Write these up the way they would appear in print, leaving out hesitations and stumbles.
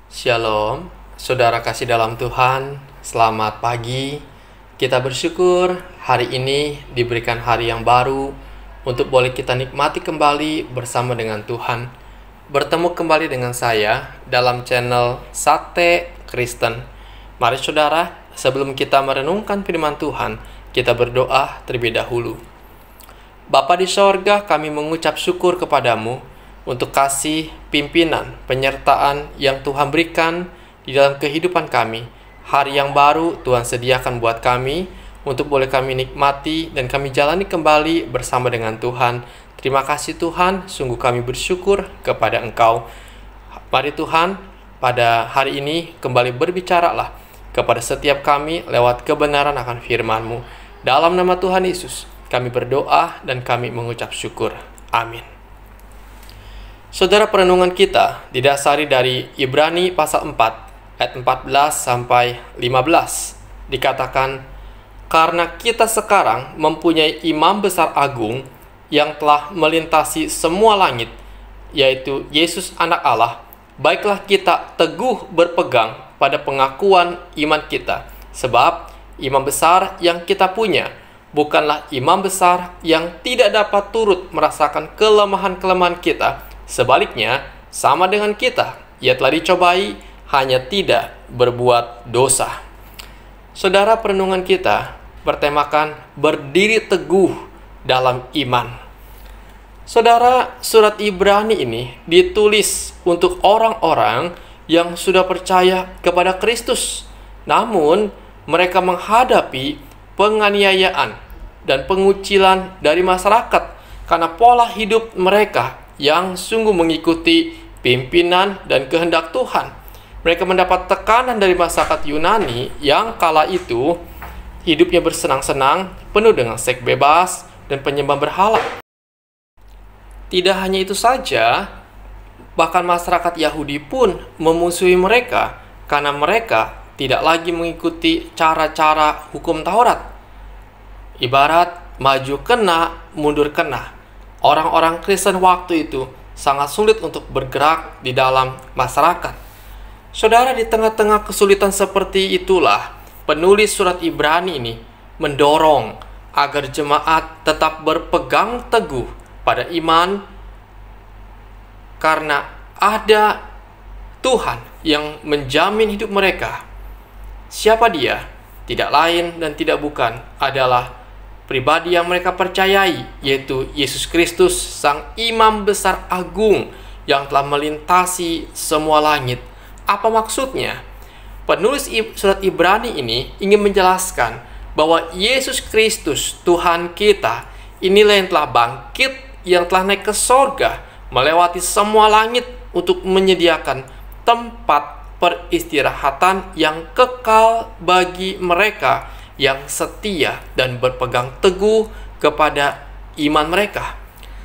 Shalom, saudara kasih dalam Tuhan, selamat pagi. Kita bersyukur hari ini diberikan hari yang baru untuk boleh kita nikmati kembali bersama dengan Tuhan. Bertemu kembali dengan saya dalam channel Sate Kristen. Mari saudara, sebelum kita merenungkan firman Tuhan, kita berdoa terlebih dahulu. Bapa di sorga, kami mengucap syukur kepadamu untuk kasih, pimpinan, penyertaan yang Tuhan berikan di dalam kehidupan kami. Hari yang baru Tuhan sediakan buat kami untuk boleh kami nikmati dan kami jalani kembali bersama dengan Tuhan. Terima kasih Tuhan, sungguh kami bersyukur kepada Engkau. Mari Tuhan, pada hari ini kembali berbicaralah kepada setiap kami lewat kebenaran akan firman-Mu. Dalam nama Tuhan Yesus, kami berdoa dan kami mengucap syukur. Amin. Saudara, perenungan kita didasari dari Ibrani pasal 4 ayat 14 sampai 15. Dikatakan, karena kita sekarang mempunyai imam besar agung yang telah melintasi semua langit, yaitu Yesus anak Allah, baiklah kita teguh berpegang pada pengakuan iman kita. Sebab imam besar yang kita punya bukanlah imam besar yang tidak dapat turut merasakan kelemahan-kelemahan kita. Sebaliknya, sama dengan kita, ia telah dicobai, hanya tidak berbuat dosa. Saudara, perenungan kita bertemakan berdiri teguh dalam iman. Saudara, surat Ibrani ini ditulis untuk orang-orang yang sudah percaya kepada Kristus. Namun, mereka menghadapi penganiayaan dan pengucilan dari masyarakat karena pola hidup mereka yang sungguh mengikuti pimpinan dan kehendak Tuhan. Mereka mendapat tekanan dari masyarakat Yunani yang kala itu hidupnya bersenang-senang, penuh dengan seks bebas dan penyembah berhala. Tidak hanya itu saja, bahkan masyarakat Yahudi pun memusuhi mereka karena mereka tidak lagi mengikuti cara-cara hukum Taurat. Ibarat maju kena, mundur kena. Orang-orang Kristen waktu itu sangat sulit untuk bergerak di dalam masyarakat. Saudara, di tengah-tengah kesulitan seperti itulah penulis surat Ibrani ini mendorong agar jemaat tetap berpegang teguh pada iman karena ada Tuhan yang menjamin hidup mereka. Siapa Dia? Tidak lain dan tidak bukan adalah pribadi yang mereka percayai, yaitu Yesus Kristus, Sang Imam Besar Agung yang telah melintasi semua langit. Apa maksudnya? Penulis surat Ibrani ini ingin menjelaskan bahwa Yesus Kristus, Tuhan kita, inilah yang telah bangkit, yang telah naik ke sorga, melewati semua langit untuk menyediakan tempat peristirahatan yang kekal bagi mereka yang setia dan berpegang teguh kepada iman mereka.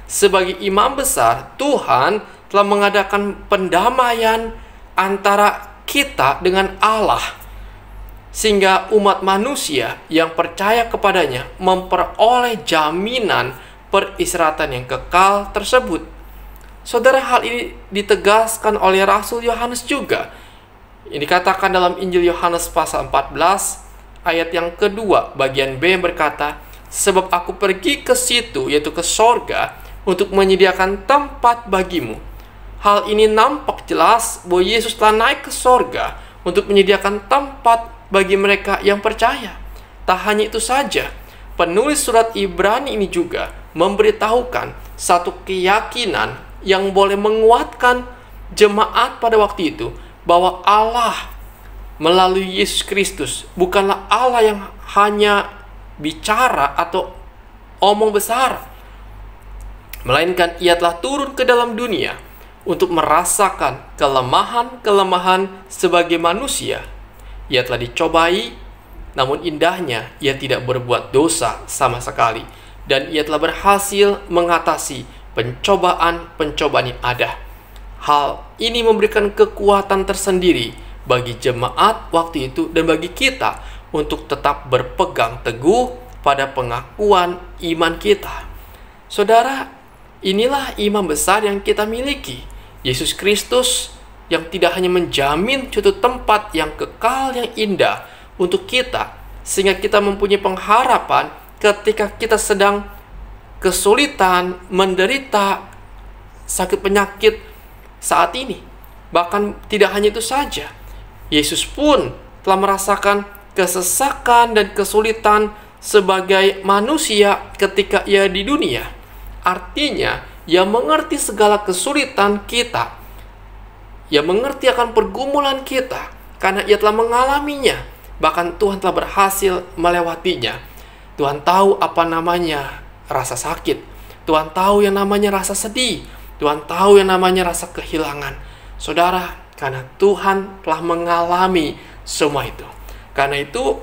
Sebagai imam besar, Tuhan telah mengadakan pendamaian antara kita dengan Allah, sehingga umat manusia yang percaya kepadanya memperoleh jaminan peristirahatan yang kekal tersebut. Saudara, hal ini ditegaskan oleh Rasul Yohanes juga. Ini dikatakan dalam Injil Yohanes pasal 14 ayat yang kedua, bagian B yang berkata, sebab aku pergi ke situ, yaitu ke sorga, untuk menyediakan tempat bagimu. Hal ini nampak jelas bahwa Yesus telah naik ke sorga untuk menyediakan tempat bagi mereka yang percaya. Tak hanya itu saja, penulis surat Ibrani ini juga memberitahukan satu keyakinan yang boleh menguatkan jemaat pada waktu itu, bahwa Allah melalui Yesus Kristus bukanlah Allah yang hanya bicara atau omong besar, melainkan Ia telah turun ke dalam dunia untuk merasakan kelemahan-kelemahan sebagai manusia. Ia telah dicobai, namun indahnya Ia tidak berbuat dosa sama sekali, dan Ia telah berhasil mengatasi pencobaan-pencobaan yang ada. Hal ini memberikan kekuatan tersendiri bagi jemaat waktu itu dan bagi kita untuk tetap berpegang teguh pada pengakuan iman kita. Saudara, inilah imam besar yang kita miliki, Yesus Kristus, yang tidak hanya menjamin suatu tempat yang kekal, yang indah untuk kita, sehingga kita mempunyai pengharapan ketika kita sedang kesulitan, menderita, sakit penyakit saat ini. Bahkan tidak hanya itu saja, Yesus pun telah merasakan kesesakan dan kesulitan sebagai manusia ketika ia di dunia. Artinya, ia mengerti segala kesulitan kita. Ia mengerti akan pergumulan kita karena ia telah mengalaminya. Bahkan Tuhan telah berhasil melewatinya. Tuhan tahu apa namanya rasa sakit. Tuhan tahu yang namanya rasa sedih. Tuhan tahu yang namanya rasa kehilangan. Saudara, karena Tuhan telah mengalami semua itu. Karena itu,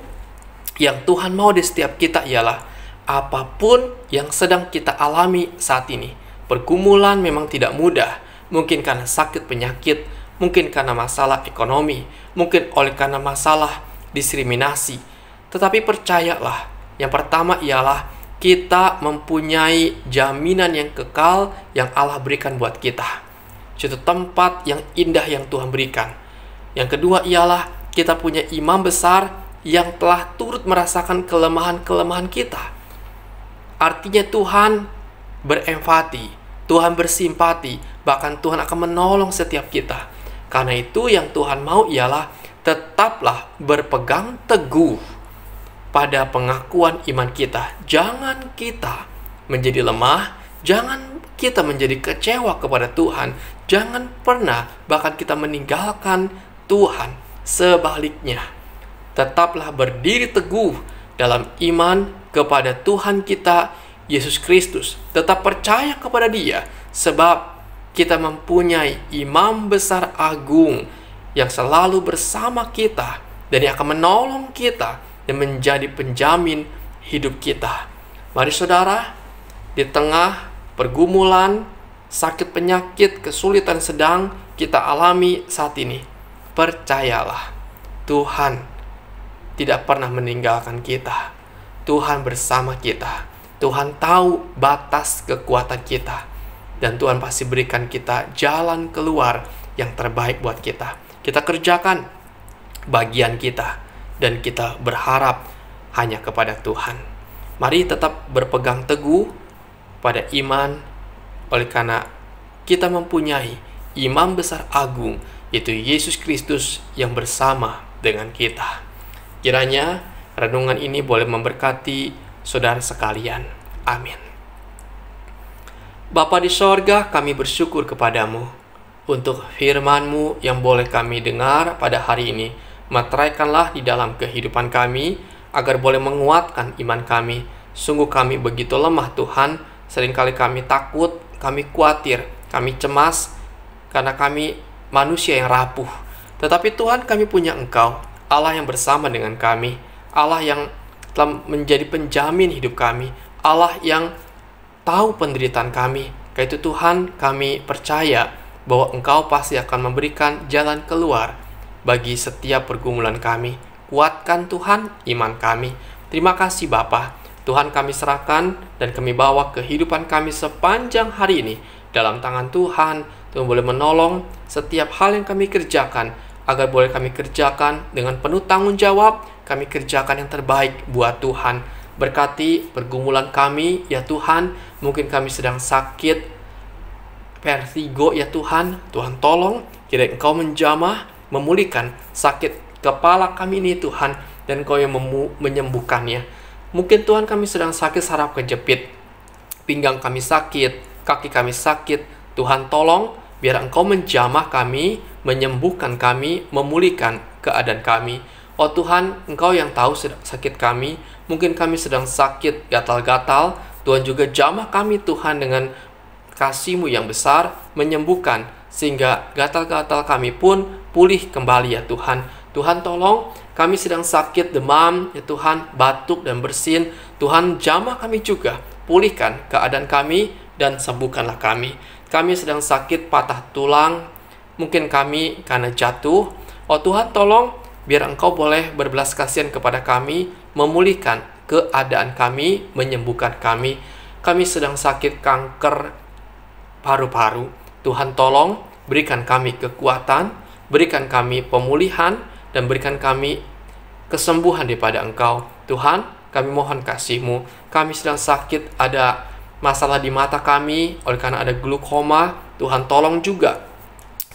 yang Tuhan mau di setiap kita ialah apapun yang sedang kita alami saat ini. Pergumulan memang tidak mudah. Mungkin karena sakit penyakit, mungkin karena masalah ekonomi, mungkin oleh karena masalah diskriminasi. Tetapi percayalah, yang pertama ialah kita mempunyai jaminan yang kekal yang Allah berikan buat kita. Suatu tempat yang indah yang Tuhan berikan. Yang kedua ialah kita punya imam besar yang telah turut merasakan kelemahan-kelemahan kita. Artinya Tuhan berempati, Tuhan bersimpati, bahkan Tuhan akan menolong setiap kita. Karena itu yang Tuhan mau ialah tetaplah berpegang teguh pada pengakuan iman kita. Jangan kita menjadi lemah, jangan kita menjadi kecewa kepada Tuhan, jangan pernah bahkan kita meninggalkan Tuhan. Sebaliknya, tetaplah berdiri teguh dalam iman kepada Tuhan kita, Yesus Kristus. Tetap percaya kepada Dia, sebab kita mempunyai imam besar agung yang selalu bersama kita dan yang akan menolong kita dan menjadi penjamin hidup kita. Mari saudara, di tengah pergumulan, sakit penyakit, kesulitan sedang kita alami saat ini, percayalah, Tuhan tidak pernah meninggalkan kita. Tuhan bersama kita. Tuhan tahu batas kekuatan kita. Dan Tuhan pasti berikan kita jalan keluar yang terbaik buat kita. Kita kerjakan bagian kita. Dan kita berharap hanya kepada Tuhan. Mari tetap berpegang teguh pada iman. Oleh karena kita mempunyai imam besar agung, yaitu Yesus Kristus yang bersama dengan kita. Kiranya renungan ini boleh memberkati saudara sekalian. Amin. Bapa di sorga, kami bersyukur kepadamu untuk firman-Mu yang boleh kami dengar pada hari ini. Materaikanlah di dalam kehidupan kami, agar boleh menguatkan iman kami. Sungguh kami begitu lemah Tuhan, seringkali kami takut, kami khawatir, kami cemas, karena kami manusia yang rapuh. Tetapi Tuhan, kami punya Engkau, Allah yang bersama dengan kami, Allah yang telah menjadi penjamin hidup kami, Allah yang tahu penderitaan kami. Karena itu Tuhan, kami percaya bahwa Engkau pasti akan memberikan jalan keluar bagi setiap pergumulan kami. Kuatkan Tuhan iman kami. Terima kasih Bapa. Tuhan, kami serahkan dan kami bawa kehidupan kami sepanjang hari ini dalam tangan Tuhan. Tuhan boleh menolong setiap hal yang kami kerjakan, agar boleh kami kerjakan dengan penuh tanggung jawab. Kami kerjakan yang terbaik buat Tuhan. Berkati pergumulan kami ya Tuhan. Mungkin kami sedang sakit vertigo ya Tuhan. Tuhan tolong, kiranya Engkau menjamah, memulihkan sakit kepala kami ini Tuhan, dan Engkau yang menyembuhkannya. Mungkin Tuhan kami sedang sakit saraf kejepit, pinggang kami sakit, kaki kami sakit. Tuhan tolong, biar Engkau menjamah kami, menyembuhkan kami, memulihkan keadaan kami. Oh Tuhan, Engkau yang tahu sakit kami. Mungkin kami sedang sakit gatal-gatal. Tuhan juga jamah kami Tuhan dengan kasih-Mu yang besar, menyembuhkan, sehingga gatal-gatal kami pun pulih kembali ya Tuhan. Tuhan tolong, kami sedang sakit demam ya Tuhan, batuk dan bersin. Tuhan jamah kami juga, pulihkan keadaan kami dan sembuhkanlah kami. Kami sedang sakit patah tulang, mungkin kami karena jatuh. Oh Tuhan tolong, biar Engkau boleh berbelas kasihan kepada kami, memulihkan keadaan kami, menyembuhkan kami. Kami sedang sakit kanker paru-paru. Tuhan tolong, berikan kami kekuatan, berikan kami pemulihan dan berikan kami kesembuhan daripada Engkau. Tuhan, kami mohon kasih-Mu. Kami sedang sakit, ada masalah di mata kami oleh karena ada glaukoma. Tuhan, tolong juga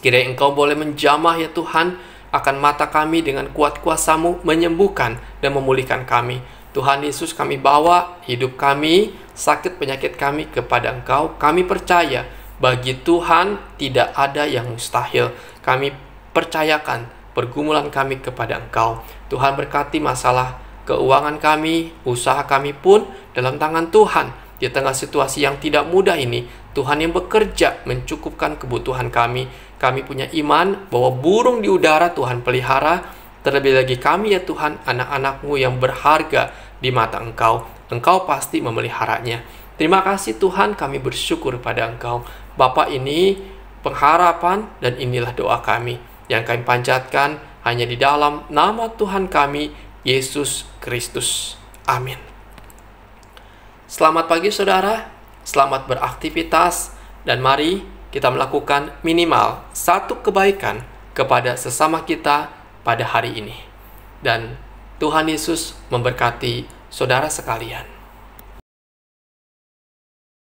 kiranya Engkau boleh menjamah ya Tuhan akan mata kami dengan kuat kuasa-Mu, menyembuhkan dan memulihkan kami. Tuhan Yesus, kami bawa hidup kami, sakit penyakit kami kepada Engkau. Kami percaya bagi Tuhan tidak ada yang mustahil. Kami percayakan pergumulan kami kepada Engkau. Tuhan, berkati masalah keuangan kami, usaha kami pun dalam tangan Tuhan. Di tengah situasi yang tidak mudah ini, Tuhan yang bekerja mencukupkan kebutuhan kami. Kami punya iman bahwa burung di udara Tuhan pelihara. Terlebih lagi kami ya Tuhan, anak-anak-Mu yang berharga di mata Engkau. Engkau pasti memeliharanya. Terima kasih Tuhan, kami bersyukur pada Engkau. Bapa, ini pengharapan dan inilah doa kami yang kami panjatkan hanya di dalam nama Tuhan kami, Yesus Kristus. Amin. Selamat pagi saudara, selamat beraktivitas, dan mari kita melakukan minimal satu kebaikan kepada sesama kita pada hari ini. Dan Tuhan Yesus memberkati saudara sekalian.